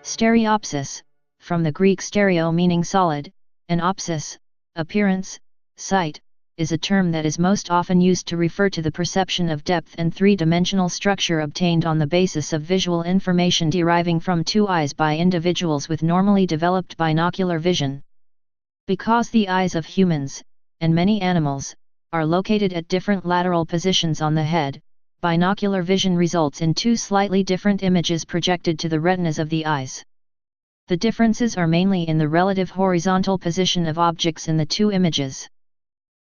Stereopsis, from the Greek stereo meaning solid, and opsis, appearance, sight, is a term that is most often used to refer to the perception of depth and three-dimensional structure obtained on the basis of visual information deriving from two eyes by individuals with normally developed binocular vision. Because the eyes of humans, and many animals, are located at different lateral positions on the head, binocular vision results in two slightly different images projected to the retinas of the eyes. The differences are mainly in the relative horizontal position of objects in the two images.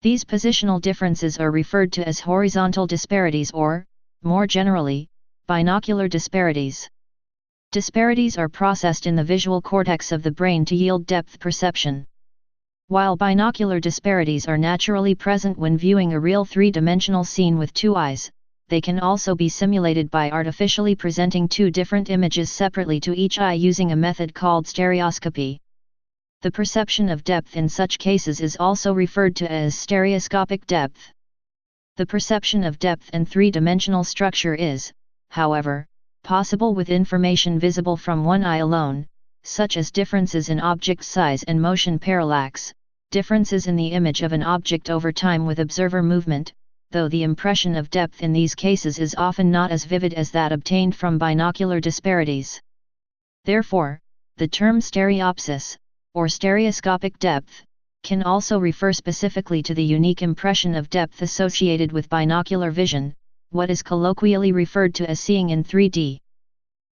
These positional differences are referred to as horizontal disparities or, more generally, binocular disparities. Disparities are processed in the visual cortex of the brain to yield depth perception. While binocular disparities are naturally present when viewing a real three-dimensional scene with two eyes, they can also be simulated by artificially presenting two different images separately to each eye using a method called stereoscopy. The perception of depth in such cases is also referred to as stereoscopic depth. The perception of depth and three-dimensional structure is, however, possible with information visible from one eye alone, such as differences in object size and motion parallax, differences in the image of an object over time with observer movement, though the impression of depth in these cases is often not as vivid as that obtained from binocular disparities. Therefore, the term stereopsis, or stereoscopic depth, can also refer specifically to the unique impression of depth associated with binocular vision, what is colloquially referred to as seeing in 3D.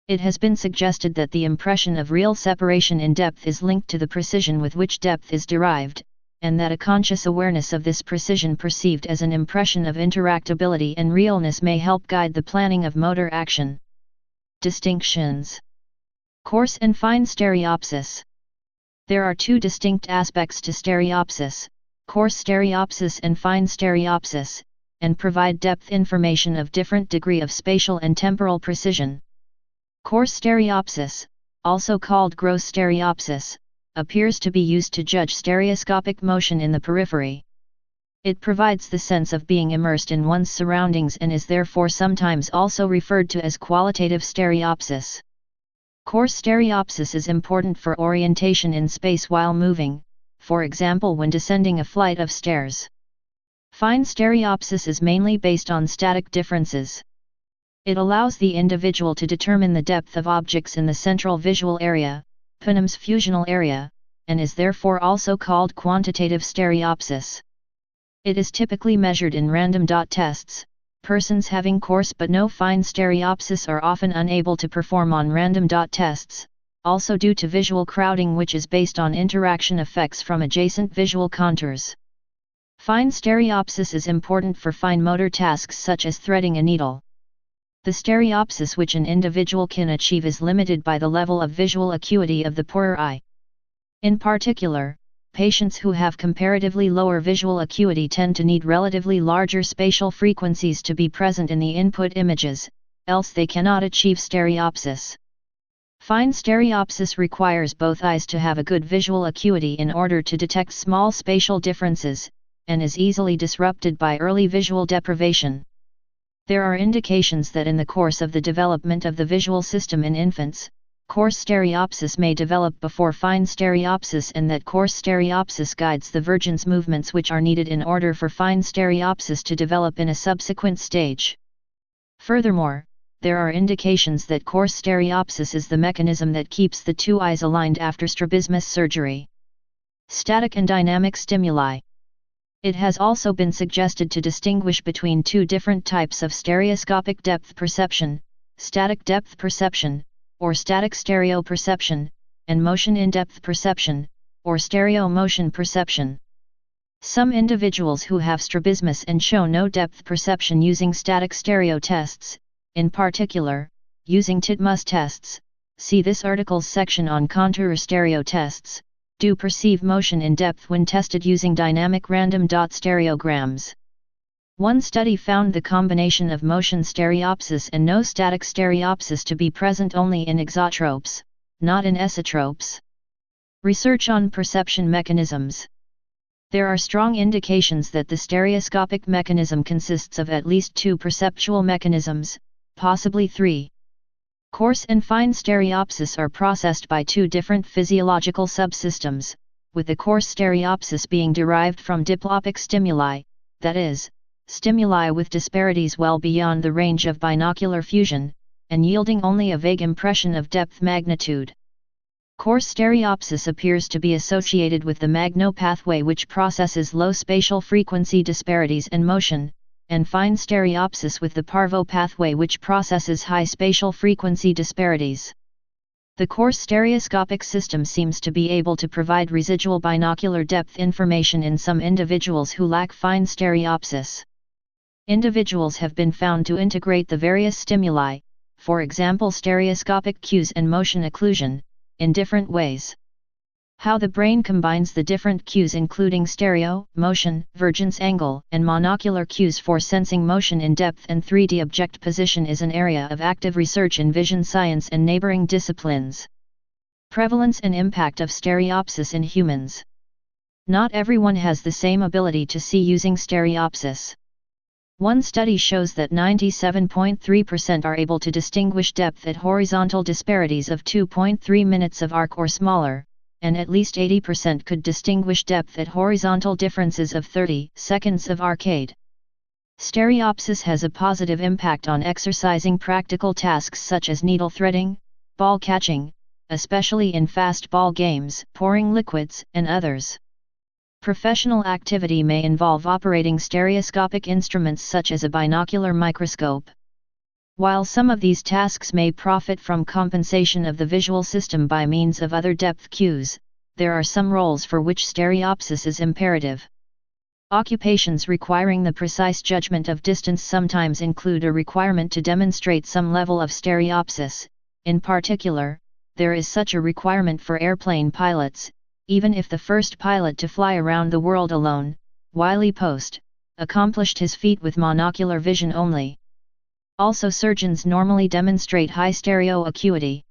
It has been suggested that the impression of real separation in depth is linked to the precision with which depth is derived, and that a conscious awareness of this precision perceived as an impression of interactability and realness may help guide the planning of motor action. Distinctions: coarse and fine stereopsis. There are two distinct aspects to stereopsis, coarse stereopsis and fine stereopsis, and provide depth information of different degree of spatial and temporal precision. Coarse stereopsis, also called gross stereopsis, appears to be used to judge stereoscopic motion in the periphery. It provides the sense of being immersed in one's surroundings and is therefore sometimes also referred to as qualitative stereopsis. Coarse stereopsis is important for orientation in space while moving, for example when descending a flight of stairs. Fine stereopsis is mainly based on static differences. It allows the individual to determine the depth of objects in the central visual area, Pannon's fusional area, and is therefore also called quantitative stereopsis. It is typically measured in random dot tests. Persons having coarse but no fine stereopsis are often unable to perform on random dot tests, also due to visual crowding which is based on interaction effects from adjacent visual contours. Fine stereopsis is important for fine motor tasks such as threading a needle. The stereopsis which an individual can achieve is limited by the level of visual acuity of the poorer eye. In particular, patients who have comparatively lower visual acuity tend to need relatively larger spatial frequencies to be present in the input images, else they cannot achieve stereopsis. Fine stereopsis requires both eyes to have a good visual acuity in order to detect small spatial differences, and is easily disrupted by early visual deprivation. There are indications that in the course of the development of the visual system in infants, coarse stereopsis may develop before fine stereopsis and that coarse stereopsis guides the vergence movements which are needed in order for fine stereopsis to develop in a subsequent stage. Furthermore, there are indications that coarse stereopsis is the mechanism that keeps the two eyes aligned after strabismus surgery. Static and dynamic stimuli. It has also been suggested to distinguish between two different types of stereoscopic depth perception, static depth perception, or static stereo perception, and motion in-depth perception, or stereo motion perception. Some individuals who have strabismus and show no depth perception using static stereo tests, in particular, using Titmus tests, see this article's section on contour stereo tests, do perceive motion in depth when tested using dynamic random dot stereograms. One study found the combination of motion stereopsis and no static stereopsis to be present only in exotropes, not in esotropes. Research on perception mechanisms. There are strong indications that the stereoscopic mechanism consists of at least two perceptual mechanisms, possibly three. Coarse and fine stereopsis are processed by two different physiological subsystems, with the coarse stereopsis being derived from diplopic stimuli, that is, stimuli with disparities well beyond the range of binocular fusion, and yielding only a vague impression of depth magnitude. Coarse stereopsis appears to be associated with the magno pathway, which processes low spatial frequency disparities and motion, and fine stereopsis with the parvo pathway, which processes high spatial frequency disparities. The coarse stereoscopic system seems to be able to provide residual binocular depth information in some individuals who lack fine stereopsis. Individuals have been found to integrate the various stimuli, for example stereoscopic cues and motion occlusion, in different ways. How the brain combines the different cues including stereo, motion, vergence angle, and monocular cues for sensing motion in depth and 3D object position is an area of active research in vision science and neighboring disciplines. Prevalence and impact of stereopsis in humans. Not everyone has the same ability to see using stereopsis. One study shows that 97.3% are able to distinguish depth at horizontal disparities of 2.3 minutes of arc or smaller, and at least 80% could distinguish depth at horizontal differences of 30 seconds of arcade. Stereopsis has a positive impact on exercising practical tasks such as needle threading, ball catching, especially in fast ball games, pouring liquids, and others. Professional activity may involve operating stereoscopic instruments such as a binocular microscope. While some of these tasks may profit from compensation of the visual system by means of other depth cues, there are some roles for which stereopsis is imperative. Occupations requiring the precise judgment of distance sometimes include a requirement to demonstrate some level of stereopsis. In particular, there is such a requirement for airplane pilots, even if the first pilot to fly around the world alone, Wiley Post, accomplished his feat with monocular vision only. Also, surgeons normally demonstrate high stereo acuity.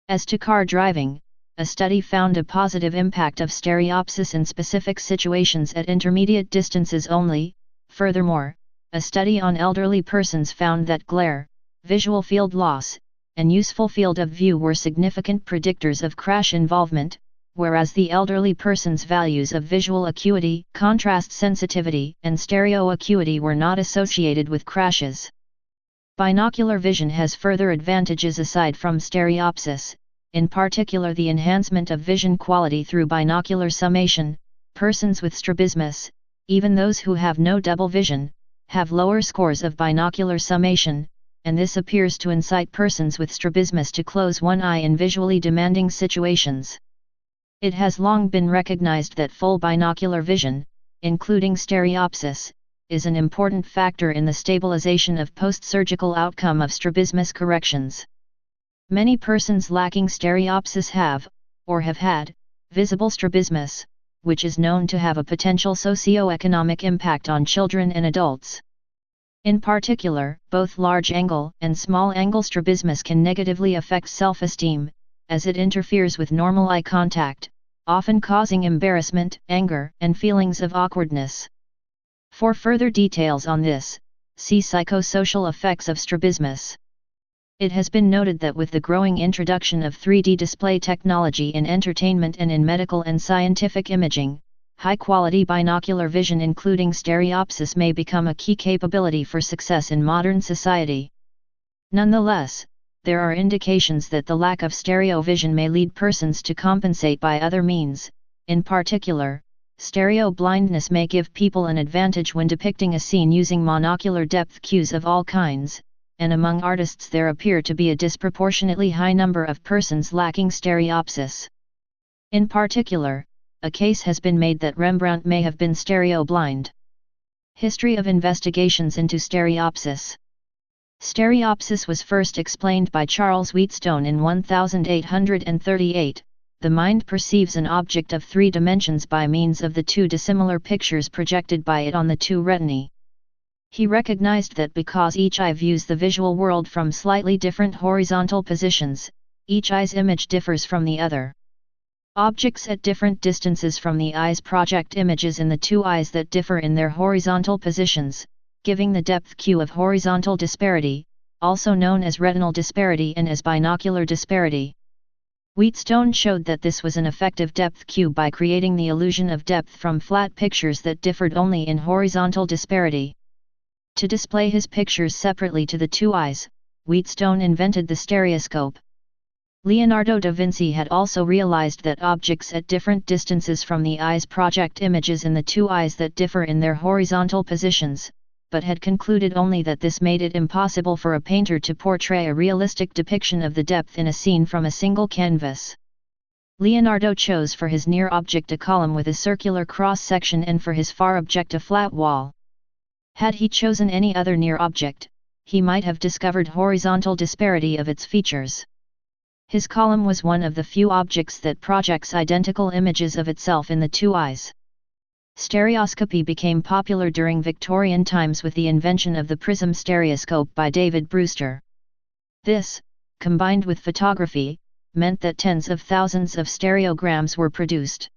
As to car driving, a study found a positive impact of stereopsis in specific situations at intermediate distances only. Furthermore, a study on elderly persons found that glare, visual field loss, and useful field of view were significant predictors of crash involvement, whereas the elderly person's values of visual acuity, contrast sensitivity, and stereo acuity were not associated with crashes. Binocular vision has further advantages aside from stereopsis, in particular the enhancement of vision quality through binocular summation. Persons with strabismus, even those who have no double vision, have lower scores of binocular summation, and this appears to incite persons with strabismus to close one eye in visually demanding situations. It has long been recognized that full binocular vision, including stereopsis, is an important factor in the stabilization of post-surgical outcome of strabismus corrections. Many persons lacking stereopsis have, or have had, visible strabismus, which is known to have a potential socio-economic impact on children and adults. In particular, both large-angle and small-angle strabismus can negatively affect self-esteem, as it interferes with normal eye contact, often causing embarrassment, anger, and feelings of awkwardness. For further details on this, see psychosocial effects of strabismus. It has been noted that with the growing introduction of 3D display technology in entertainment and in medical and scientific imaging, high-quality binocular vision including stereopsis may become a key capability for success in modern society. Nonetheless, there are indications that the lack of stereo vision may lead persons to compensate by other means. In particular, stereo blindness may give people an advantage when depicting a scene using monocular depth cues of all kinds, and among artists there appear to be a disproportionately high number of persons lacking stereopsis. In particular, a case has been made that Rembrandt may have been stereo blind. History of investigations into stereopsis. Stereopsis was first explained by Charles Wheatstone in 1838. The mind perceives an object of 3 dimensions by means of the 2 dissimilar pictures projected by it on the 2 retinae. He recognized that because each eye views the visual world from slightly different horizontal positions, each eye's image differs from the other. Objects at different distances from the eyes project images in the 2 eyes that differ in their horizontal positions, giving the depth cue of horizontal disparity, also known as retinal disparity and as binocular disparity. Wheatstone showed that this was an effective depth cue by creating the illusion of depth from flat pictures that differed only in horizontal disparity. To display his pictures separately to the two eyes, Wheatstone invented the stereoscope. Leonardo da Vinci had also realized that objects at different distances from the eyes project images in the two eyes that differ in their horizontal positions, but had concluded only that this made it impossible for a painter to portray a realistic depiction of the depth in a scene from a single canvas. Leonardo chose for his near object a column with a circular cross-section and for his far object a flat wall. Had he chosen any other near object, he might have discovered horizontal disparity of its features. His column was one of the few objects that projects identical images of itself in the two eyes. Stereoscopy became popular during Victorian times with the invention of the prism stereoscope by David Brewster. This, combined with photography, meant that tens of thousands of stereograms were produced.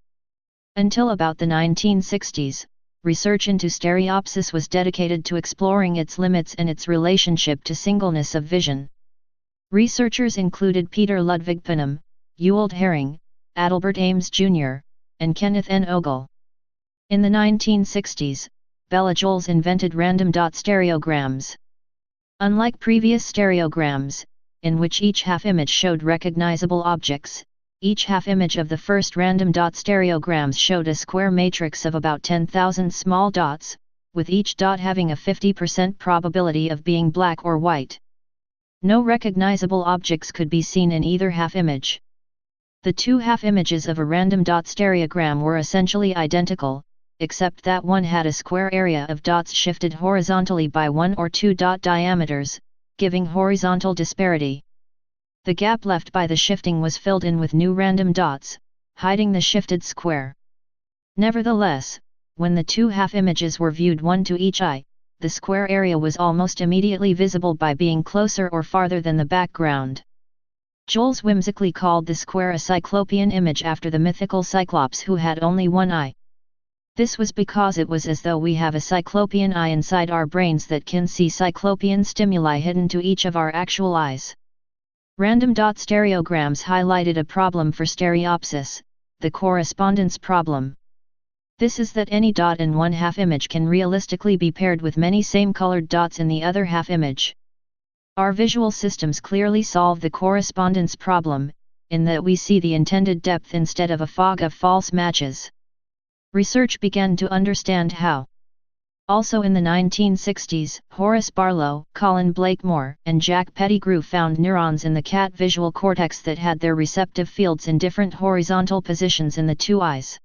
Until about the 1960s, research into stereopsis was dedicated to exploring its limits and its relationship to singleness of vision. Researchers included Peter Ludwig Panem, Ewald Hering, Adalbert Ames Jr., and Kenneth N. Ogle. In the 1960s, Bella Joles invented random dot stereograms. Unlike previous stereograms, in which each half-image showed recognizable objects, each half-image of the first random dot stereograms showed a square matrix of about 10,000 small dots, with each dot having a 50% probability of being black or white. No recognizable objects could be seen in either half-image. The two half-images of a random dot stereogram were essentially identical, except that one had a square area of dots shifted horizontally by 1 or 2 dot diameters, giving horizontal disparity. The gap left by the shifting was filled in with new random dots, hiding the shifted square. Nevertheless, when the two half-images were viewed one to each eye, the square area was almost immediately visible by being closer or farther than the background. Joles whimsically called the square a cyclopean image after the mythical Cyclops who had only one eye. This was because it was as though we have a cyclopean eye inside our brains that can see cyclopean stimuli hidden to each of our actual eyes. Random dot stereograms highlighted a problem for stereopsis, the correspondence problem. This is that any dot in one half-image can realistically be paired with many same-colored dots in the other half-image. Our visual systems clearly solve the correspondence problem, in that we see the intended depth instead of a fog of false matches. Research began to understand how. Also in the 1960s, Horace Barlow, Colin Blakemore, and Jack Pettigrew found neurons in the cat visual cortex that had their receptive fields in different horizontal positions in the two eyes.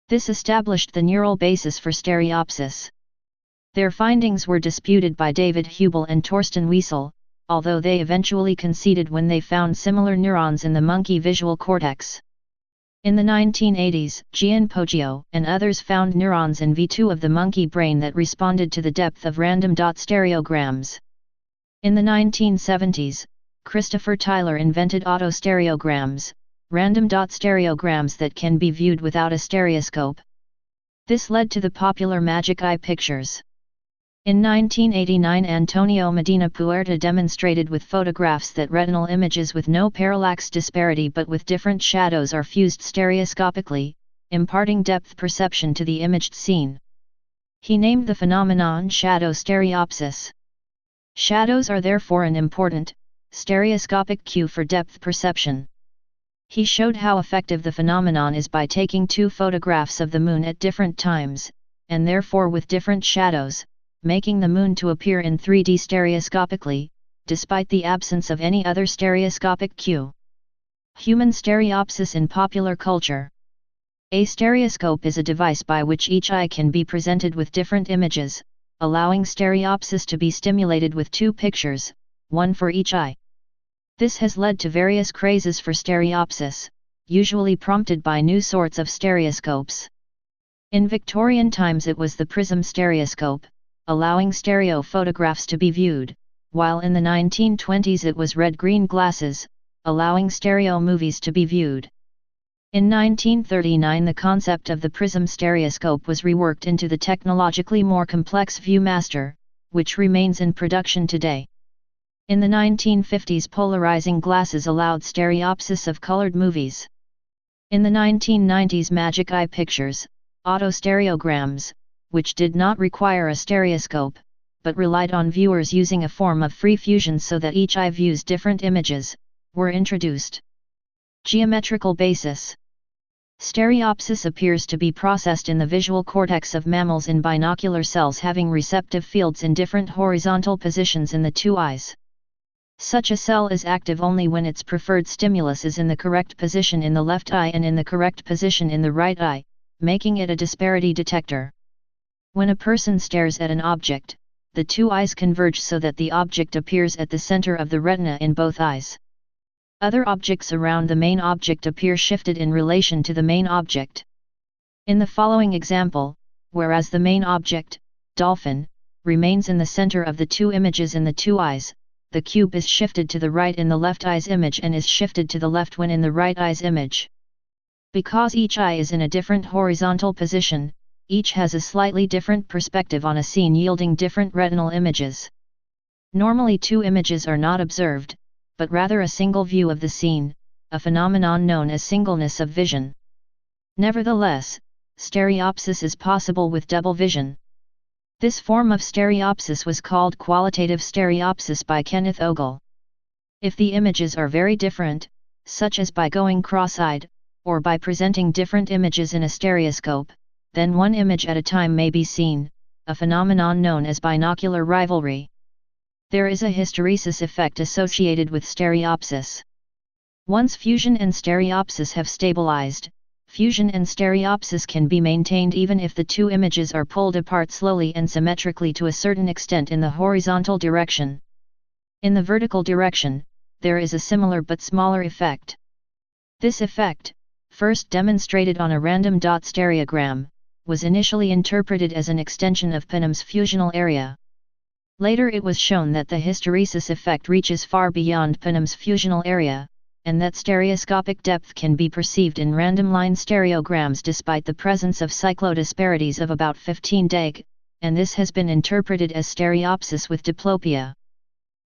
This established the neural basis for stereopsis. Their findings were disputed by David Hubel and Torsten Wiesel, although they eventually conceded when they found similar neurons in the monkey visual cortex. In the 1980s, Gian Poggio and others found neurons in V2 of the monkey brain that responded to the depth of random dot stereograms. In the 1970s, Christopher Tailor invented autostereograms, random dot stereograms that can be viewed without a stereoscope. This led to the popular magic eye pictures. In 1989, Antonio Medina Puerta demonstrated with photographs that retinal images with no parallax disparity but with different shadows are fused stereoscopically, imparting depth perception to the imaged scene. He named the phenomenon shadow stereopsis. Shadows are therefore an important, stereoscopic cue for depth perception. He showed how effective the phenomenon is by taking two photographs of the moon at different times, and therefore with different shadows, making the moon to appear in 3D stereoscopically, despite the absence of any other stereoscopic cue. Human stereopsis in popular culture. A stereoscope is a device by which each eye can be presented with different images, allowing stereopsis to be stimulated with two pictures, one for each eye. This has led to various crazes for stereopsis, usually prompted by new sorts of stereoscopes. In Victorian times it was the prism stereoscope, allowing stereo photographs to be viewed, while in the 1920s it was red-green glasses, allowing stereo movies to be viewed. In 1939 the concept of the prism stereoscope was reworked into the technologically more complex ViewMaster, which remains in production today. In the 1950s, polarizing glasses allowed stereopsis of colored movies. In the 1990s, magic eye pictures, autostereograms, which did not require a stereoscope, but relied on viewers using a form of free fusion so that each eye views different images, were introduced. Geometrical basis. Stereopsis appears to be processed in the visual cortex of mammals in binocular cells having receptive fields in different horizontal positions in the two eyes. Such a cell is active only when its preferred stimulus is in the correct position in the left eye and in the correct position in the right eye, making it a disparity detector. When a person stares at an object, the two eyes converge so that the object appears at the center of the retina in both eyes. Other objects around the main object appear shifted in relation to the main object. In the following example, whereas the main object, dolphin, remains in the center of the two images in the two eyes, the cube is shifted to the right in the left eye's image and is shifted to the left when in the right eye's image. Because each eye is in a different horizontal position, each has a slightly different perspective on a scene, yielding different retinal images. Normally two images are not observed, but rather a single view of the scene, a phenomenon known as singleness of vision. Nevertheless, stereopsis is possible with double vision. This form of stereopsis was called qualitative stereopsis by Kenneth Ogle. If the images are very different, such as by going cross-eyed, or by presenting different images in a stereoscope, then one image at a time may be seen, a phenomenon known as binocular rivalry. There is a hysteresis effect associated with stereopsis. Once fusion and stereopsis have stabilized, fusion and stereopsis can be maintained even if the two images are pulled apart slowly and symmetrically to a certain extent in the horizontal direction. In the vertical direction, there is a similar but smaller effect. This effect, first demonstrated on a random dot stereogram, was initially interpreted as an extension of Panam's fusional area. Later it was shown that the hysteresis effect reaches far beyond Panam's fusional area, and that stereoscopic depth can be perceived in random line stereograms despite the presence of cyclodisparities of about 15 deg, and this has been interpreted as stereopsis with diplopia.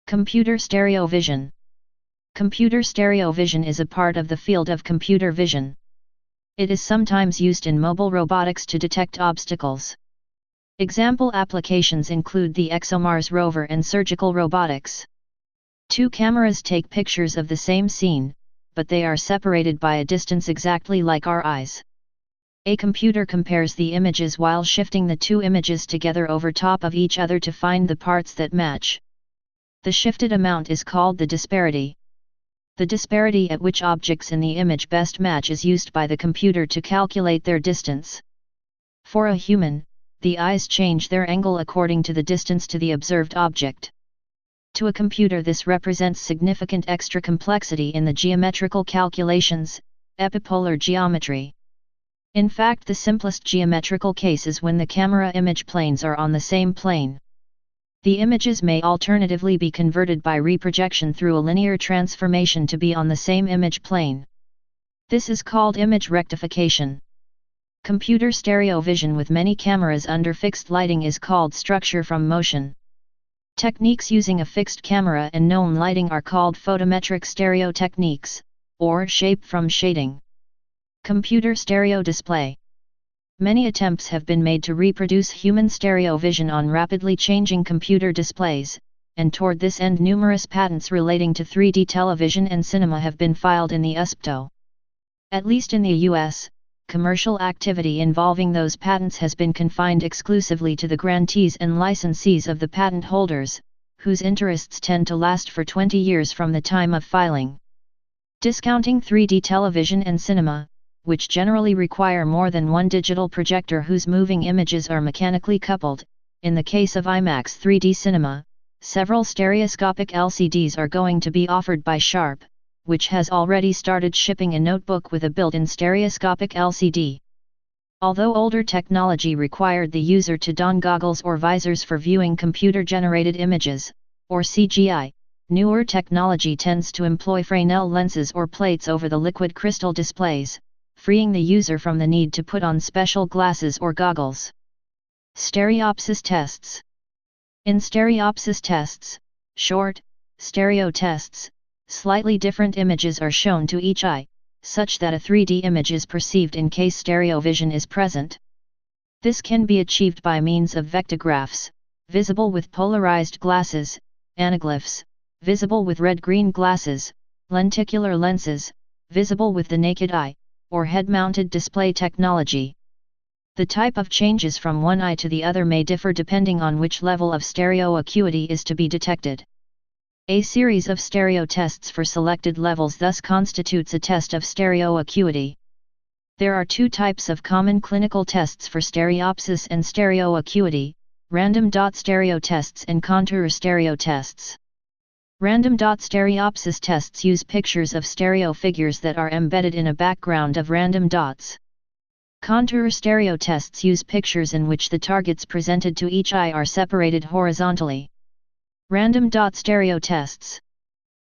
Computer stereo vision. Computer stereo vision is a part of the field of computer vision. It is sometimes used in mobile robotics to detect obstacles. Example applications include the ExoMars rover and surgical robotics. Two cameras take pictures of the same scene, but they are separated by a distance exactly like our eyes. A computer compares the images while shifting the two images together over top of each other to find the parts that match. The shifted amount is called the disparity. The disparity at which objects in the image best match is used by the computer to calculate their distance. For a human, the eyes change their angle according to the distance to the observed object. To a computer, this represents significant extra complexity in the geometrical calculations, epipolar geometry. In fact, the simplest geometrical case is when the camera image planes are on the same plane. The images may alternatively be converted by reprojection through a linear transformation to be on the same image plane. This is called image rectification. Computer stereo vision with many cameras under fixed lighting is called structure from motion. Techniques using a fixed camera and known lighting are called photometric stereo techniques, or shape from shading. Computer stereo display. Many attempts have been made to reproduce human stereo vision on rapidly changing computer displays, and toward this end numerous patents relating to 3D television and cinema have been filed in the USPTO. At least in the US, commercial activity involving those patents has been confined exclusively to the grantees and licensees of the patent holders, whose interests tend to last for 20 years from the time of filing. Discounting 3D television and cinema, which generally require more than one digital projector whose moving images are mechanically coupled, in the case of IMAX 3D cinema, several stereoscopic LCDs are going to be offered by Sharp, which has already started shipping a notebook with a built-in stereoscopic LCD. Although older technology required the user to don goggles or visors for viewing computer-generated images, or CGI, newer technology tends to employ Fresnel lenses or plates over the liquid crystal displays, freeing the user from the need to put on special glasses or goggles. Stereopsis tests. In stereopsis tests, short, stereo tests, slightly different images are shown to each eye, such that a 3D image is perceived in case stereo vision is present. This can be achieved by means of vectographs, visible with polarized glasses, anaglyphs, visible with red-green glasses, lenticular lenses, visible with the naked eye, or head-mounted display technology. The type of changes from one eye to the other may differ depending on which level of stereo acuity is to be detected. A series of stereo tests for selected levels thus constitutes a test of stereo acuity. There are two types of common clinical tests for stereopsis and stereo acuity: random dot stereo tests and contour stereo tests. Random dot stereopsis tests use pictures of stereo figures that are embedded in a background of random dots. Contour stereo tests use pictures in which the targets presented to each eye are separated horizontally. Random dot stereo tests.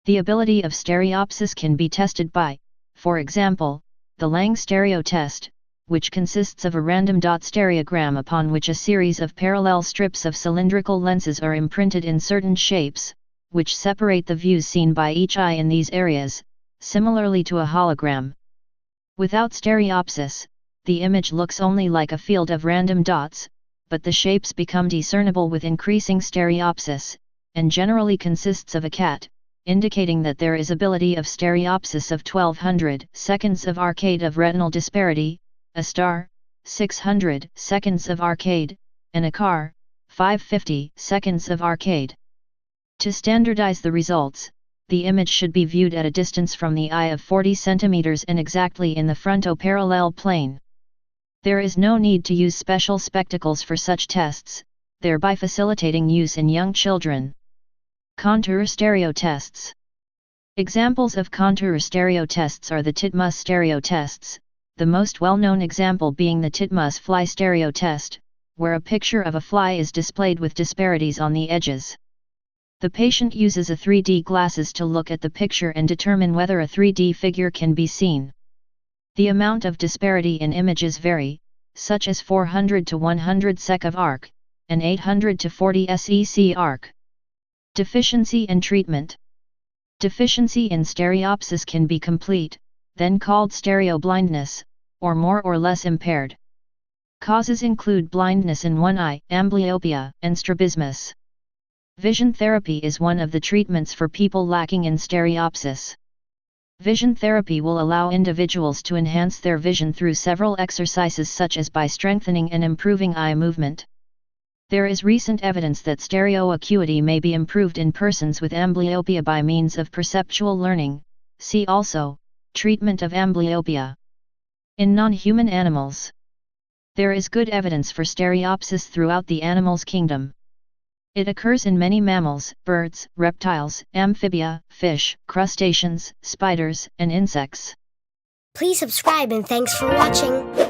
The ability of stereopsis can be tested by, for example, the Lang stereo test, which consists of a random dot stereogram upon which a series of parallel strips of cylindrical lenses are imprinted in certain shapes, which separate the views seen by each eye in these areas, similarly to a hologram. Without stereopsis, the image looks only like a field of random dots, but the shapes become discernible with increasing stereopsis, and generally consists of a cat, indicating that there is ability of stereopsis of 1200 seconds of arcade of retinal disparity, a star, 600 seconds of arcade, and a car, 550 seconds of arcade. To standardize the results, the image should be viewed at a distance from the eye of 40 cm and exactly in the fronto-parallel plane. There is no need to use special spectacles for such tests, thereby facilitating use in young children. Contour stereo tests. Examples of contour stereo tests are the Titmus stereo tests, the most well-known example being the Titmus fly stereo test, where a picture of a fly is displayed with disparities on the edges. The patient uses a 3D glasses to look at the picture and determine whether a 3D figure can be seen. The amount of disparity in images vary, such as 400 to 100 sec of arc, and 800 to 40 sec arc. Deficiency and treatment. Deficiency in stereopsis can be complete, then called stereo blindness, or more or less impaired. Causes include blindness in one eye, amblyopia, and strabismus. Vision therapy is one of the treatments for people lacking in stereopsis. Vision therapy will allow individuals to enhance their vision through several exercises such as by strengthening and improving eye movement. There is recent evidence that stereo acuity may be improved in persons with amblyopia by means of perceptual learning. See also, treatment of amblyopia. In non-human animals, there is good evidence for stereopsis throughout the animals kingdom. It occurs in many mammals, birds, reptiles, amphibia, fish, crustaceans, spiders, and insects. Please subscribe and thanks for watching.